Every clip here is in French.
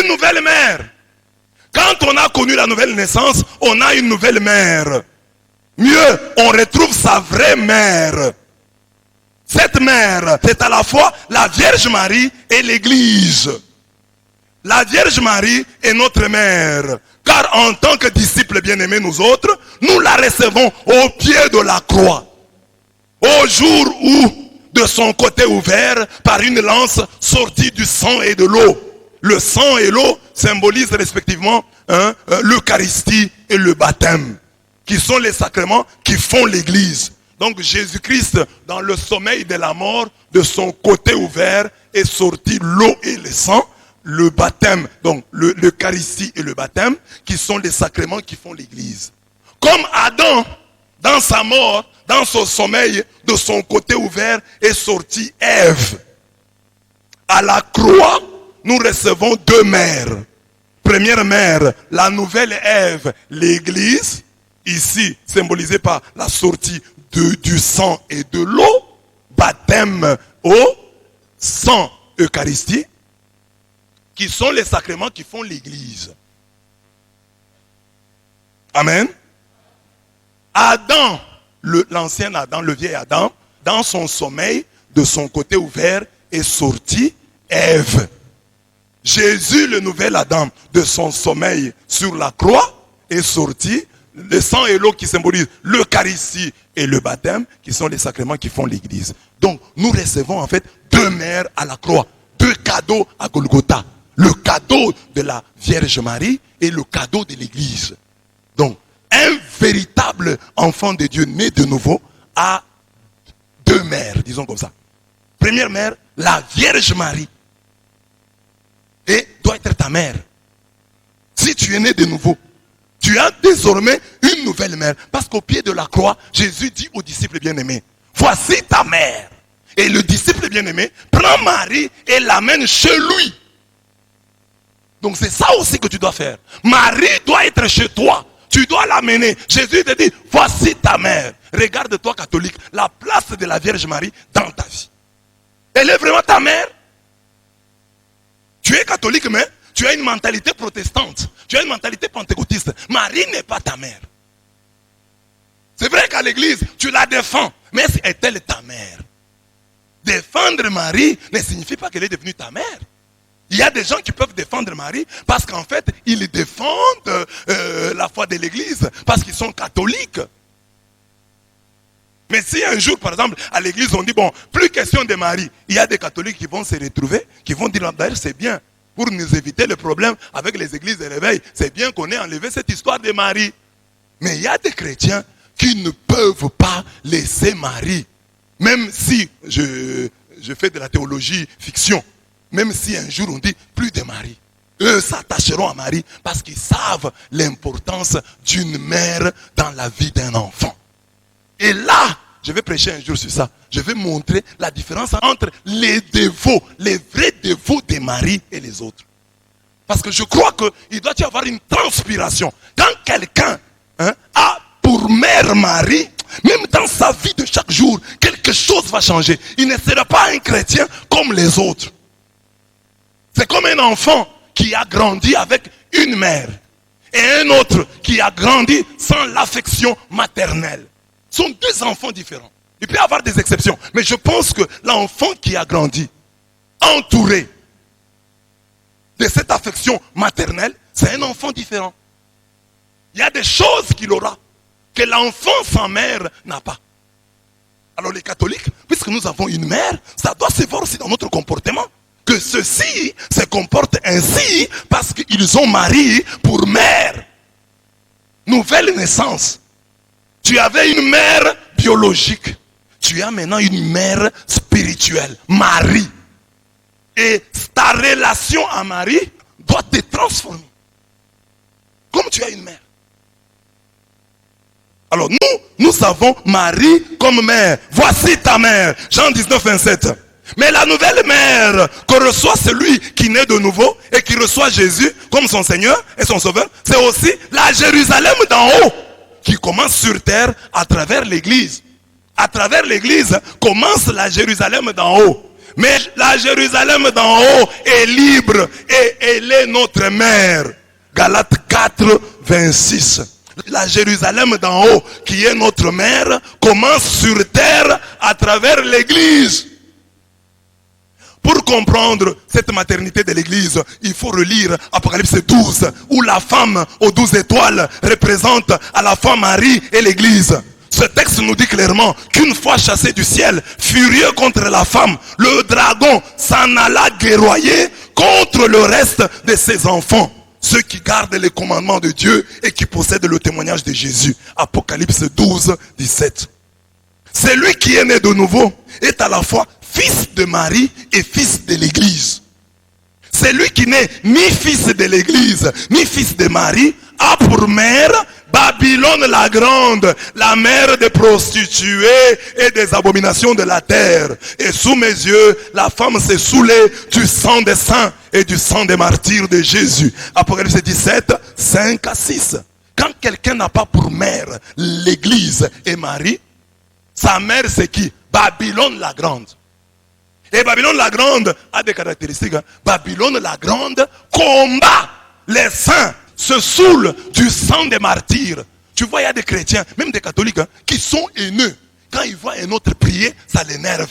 une nouvelle mère. Quand on a connu la nouvelle naissance, on a une nouvelle mère. Mieux, on retrouve sa vraie mère. Cette mère, c'est à la fois la Vierge Marie et l'Église. La Vierge Marie est notre mère. Car en tant que disciples bien-aimés, nous autres, nous la recevons au pied de la croix. Au jour où, de son côté ouvert, par une lance sortie du sang et de l'eau. Le sang et l'eau symbolisent respectivement l'Eucharistie et le baptême, qui sont les sacrements qui font l'Église. Donc Jésus-Christ, dans le sommeil de la mort, de son côté ouvert, est sorti l'eau et le sang, le baptême, donc l'Eucharistie et le baptême, qui sont les sacrements qui font l'Église. Comme Adam, dans sa mort, dans son sommeil, de son côté ouvert, est sorti Ève. À la croix, nous recevons deux mères. Première mère, la nouvelle Ève, l'Église, ici symbolisée par la sortie du sang et de l'eau, baptême au sang, Eucharistie, qui sont les sacrements qui font l'Église. Amen. Adam, l'ancien Adam, le vieil Adam, dans son sommeil, de son côté ouvert, est sorti Ève. Jésus, le nouvel Adam, de son sommeil sur la croix, est sorti le sang et l'eau qui symbolisent l'Eucharistie et le baptême, qui sont les sacrements qui font l'Église. Donc, nous recevons en fait deux mères à la croix, deux cadeaux à Golgotha. Le cadeau de la Vierge Marie et le cadeau de l'Église. Donc, un véritable enfant de Dieu né de nouveau a deux mères, disons comme ça. Première mère, la Vierge Marie. Et doit être ta mère. Si tu es né de nouveau, tu as désormais une nouvelle mère. Parce qu'au pied de la croix, Jésus dit aux disciples bien-aimés, voici ta mère. Et le disciple bien-aimé prend Marie et l'amène chez lui. Donc c'est ça aussi que tu dois faire. Marie doit être chez toi. Tu dois l'amener. Jésus te dit, voici ta mère. Regarde-toi catholique, la place de la Vierge Marie dans ta vie. Elle est vraiment ta mère. Tu es catholique, mais tu as une mentalité protestante. Tu as une mentalité pentecôtiste. Marie n'est pas ta mère. C'est vrai qu'à l'église, tu la défends. Mais est-elle ta mère? Défendre Marie ne signifie pas qu'elle est devenue ta mère. Il y a des gens qui peuvent défendre Marie parce qu'en fait, ils défendent la foi de l'église parce qu'ils sont catholiques. Mais si un jour, par exemple, à l'église, on dit, bon, plus question de Marie, il y a des catholiques qui vont se retrouver, qui vont dire, d'ailleurs, c'est bien, pour nous éviter le problème avec les églises de réveil, c'est bien qu'on ait enlevé cette histoire de Marie. Mais il y a des chrétiens qui ne peuvent pas laisser Marie. Même si je fais de la théologie fiction, même si un jour on dit plus de Marie, eux s'attacheront à Marie parce qu'ils savent l'importance d'une mère dans la vie d'un enfant. Et là, je vais prêcher un jour sur ça. Je vais montrer la différence entre les dévots, les vrais dévots de Marie et les autres. Parce que je crois qu'il doit y avoir une transpiration. Quand quelqu'un a pour mère Marie, même dans sa vie de chaque jour, quelque chose va changer. Il ne sera pas un chrétien comme les autres. C'est comme un enfant qui a grandi avec une mère et un autre qui a grandi sans l'affection maternelle. Ce sont deux enfants différents. Il peut y avoir des exceptions, mais je pense que l'enfant qui a grandi, entouré de cette affection maternelle, c'est un enfant différent. Il y a des choses qu'il aura que l'enfant sans mère n'a pas. Alors les catholiques, puisque nous avons une mère, ça doit se voir aussi dans notre comportement. Que ceux-ci se comportent ainsi parce qu'ils ont Marie pour mère. Nouvelle naissance. Tu avais une mère biologique. Tu as maintenant une mère spirituelle, Marie. Et ta relation à Marie doit te transformer. Comme tu as une mère. Alors nous avons Marie comme mère. Voici ta mère. Jean 19, 27. Mais la nouvelle mère que reçoit celui qui naît de nouveau et qui reçoit Jésus comme son Seigneur et son Sauveur, c'est aussi la Jérusalem d'en haut qui commence sur terre à travers l'église. À travers l'église commence la Jérusalem d'en haut. Mais la Jérusalem d'en haut est libre et elle est notre mère. Galates 4, 26. La Jérusalem d'en haut, qui est notre mère, commence sur terre à travers l'église. Pour comprendre cette maternité de l'église, il faut relire Apocalypse 12, où la femme aux 12 étoiles représente à la fois Marie et l'église. Ce texte nous dit clairement qu'une fois chassé du ciel, furieux contre la femme, le dragon s'en alla guerroyer contre le reste de ses enfants. Ceux qui gardent les commandements de Dieu et qui possèdent le témoignage de Jésus. Apocalypse 12, 17. Celui qui est né de nouveau est à la fois fils de Marie et fils de l'église. Celui qui n'est ni fils de l'église, ni fils de Marie, a pour mère Babylone la grande, la mère des prostituées et des abominations de la terre. Et sous mes yeux, la femme s'est saoulée du sang des saints et du sang des martyrs de Jésus. Apocalypse 17, 5 à 6. Quand quelqu'un n'a pas pour mère l'église et Marie, sa mère c'est qui? Babylone la grande. Et Babylone la grande a des caractéristiques. Babylone la grande combat les saints, se saoule du sang des martyrs. Tu vois, il y a des chrétiens, même des catholiques, qui sont haineux. Quand ils voient un autre prier, ça l'énerve.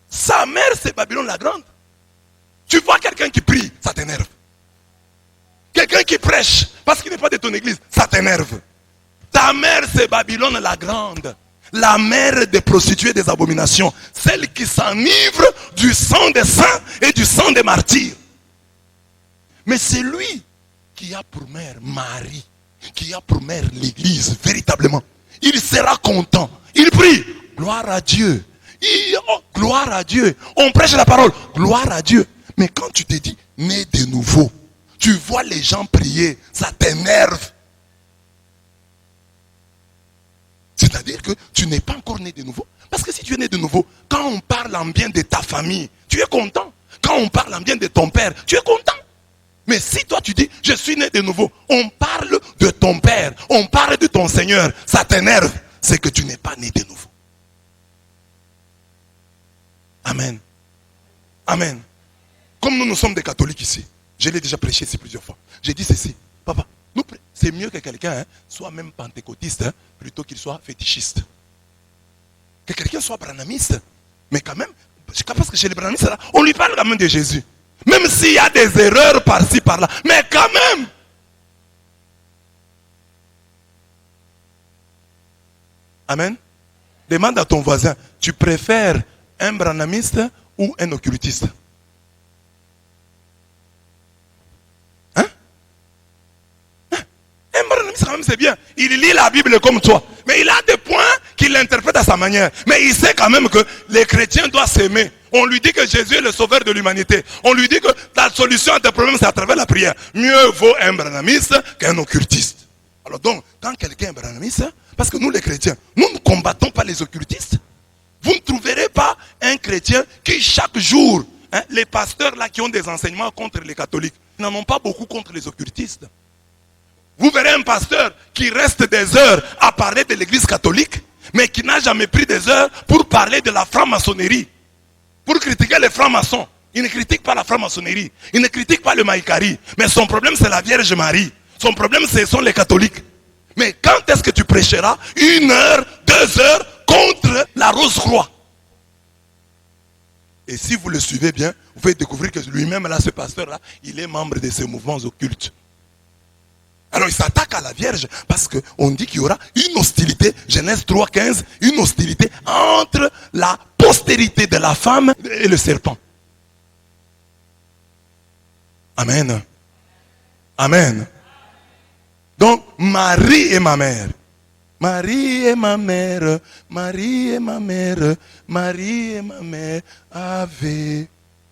Sa mère, c'est Babylone la grande. Tu vois quelqu'un qui prie, ça t'énerve. Quelqu'un qui prêche, parce qu'il n'est pas de ton église, ça t'énerve. Ta mère, c'est Babylone la grande. La mère des prostituées des abominations. Celle qui s'enivre du sang des saints et du sang des martyrs. Mais c'est lui qui a pour mère Marie, qui a pour mère l'église, véritablement. Il sera content. Il prie. Gloire à Dieu. Gloire à Dieu. On prêche la parole. Gloire à Dieu. Mais quand tu te dis né de nouveau, tu vois les gens prier, ça t'énerve. C'est-à-dire que tu n'es pas encore né de nouveau. Parce que si tu es né de nouveau, quand on parle en bien de ta famille, tu es content. Quand on parle en bien de ton père, tu es content. Mais si toi tu dis, je suis né de nouveau, on parle de ton père, on parle de ton Seigneur, ça t'énerve, c'est que tu n'es pas né de nouveau. Amen. Amen. Comme nous sommes des catholiques ici, je l'ai déjà prêché ici plusieurs fois. J'ai dit ceci, papa, c'est mieux que quelqu'un soit même pentecôtiste, plutôt qu'il soit fétichiste. Que quelqu'un soit branhamiste, mais quand même, parce que chez les branhamistes, là, on lui parle quand même de Jésus. Même s'il y a des erreurs par-ci, par-là. Mais quand même. Amen. Demande à ton voisin, tu préfères un branhamiste ou un occultiste? Hein? Un branhamiste quand même c'est bien. Il lit la Bible comme toi. Mais il a des points qu'il interprète à sa manière. Mais il sait quand même que les chrétiens doivent s'aimer. On lui dit que Jésus est le sauveur de l'humanité. On lui dit que la solution à tes problèmes, c'est à travers la prière. Mieux vaut un branhamiste qu'un occultiste. Alors donc, quand quelqu'un est branhamiste, parce que nous les chrétiens, nous ne combattons pas les occultistes. Vous ne trouverez pas un chrétien qui chaque jour, les pasteurs là qui ont des enseignements contre les catholiques, n'en ont pas beaucoup contre les occultistes. Vous verrez un pasteur qui reste des heures à parler de l'église catholique, mais qui n'a jamais pris des heures pour parler de la franc-maçonnerie. Pour critiquer les francs-maçons. Il ne critique pas la franc-maçonnerie. Il ne critique pas le maïkari. Mais son problème, c'est la Vierge Marie. Son problème, ce sont les catholiques. Mais quand est-ce que tu prêcheras 1 heure, 2 heures contre la Rose-Croix? Et si vous le suivez bien, vous pouvez découvrir que lui-même, là, ce pasteur-là, il est membre de ces mouvements occultes. Alors il s'attaque à la Vierge parce qu'on dit qu'il y aura une hostilité, Genèse 3,15, une hostilité entre la postérité de la femme et le serpent. Amen. Amen. Donc Marie est ma mère. Marie est ma mère. Marie est ma mère. Marie est ma mère. Ave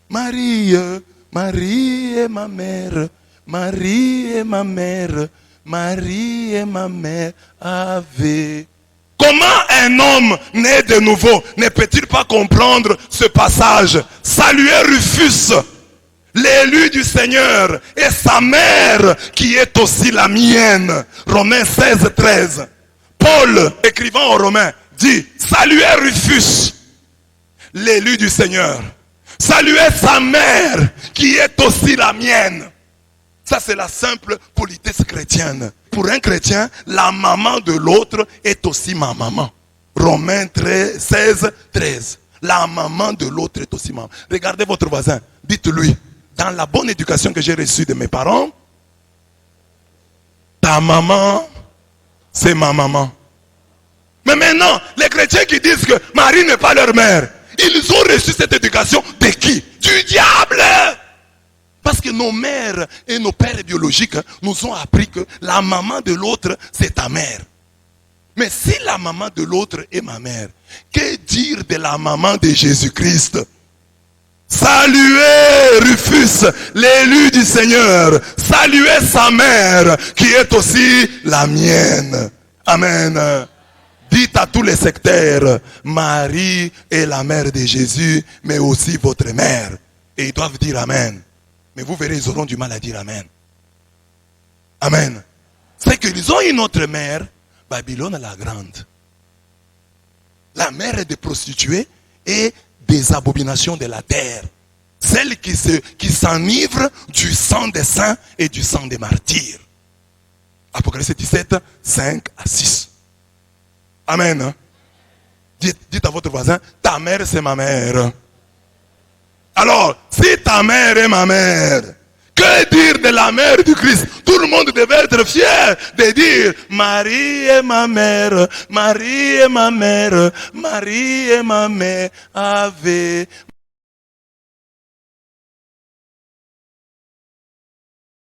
Marie. Marie est ma mère. Marie est ma mère, Marie est ma mère, Ave. Comment un homme né de nouveau ne peut-il pas comprendre ce passage? Saluez Rufus, l'élu du Seigneur, et sa mère qui est aussi la mienne. Romains 16, 13. Paul, écrivant aux Romains, dit, saluez Rufus, l'élu du Seigneur. Saluez sa mère, qui est aussi la mienne. Ça, c'est la simple politesse chrétienne. Pour un chrétien, la maman de l'autre est aussi ma maman. Romains 16, 13. La maman de l'autre est aussi maman. Regardez votre voisin. Dites-lui, dans la bonne éducation que j'ai reçue de mes parents, ta maman, c'est ma maman. Mais maintenant, les chrétiens qui disent que Marie n'est pas leur mère, ils ont reçu cette éducation de qui? Du diable! Parce que nos mères et nos pères biologiques nous ont appris que la maman de l'autre, c'est ta mère. Mais si la maman de l'autre est ma mère, que dire de la maman de Jésus-Christ? Saluez Rufus, l'élu du Seigneur. Saluez sa mère, qui est aussi la mienne. Amen. Dites à tous les sectaires, Marie est la mère de Jésus, mais aussi votre mère. Et ils doivent dire Amen. Mais vous verrez, ils auront du mal à dire Amen. Amen. C'est qu'ils ont une autre mère, Babylone la grande. La mère des prostituées et des abominations de la terre. Celle qui s'enivre du sang des saints et du sang des martyrs. Apocalypse 17, 5 à 6. Amen. Dites à votre voisin, ta mère c'est ma mère. Alors, si ta mère est ma mère, que dire de la mère du Christ? Tout le monde devait être fier de dire, Marie est ma mère, Marie est ma mère, Marie est ma mère, Ave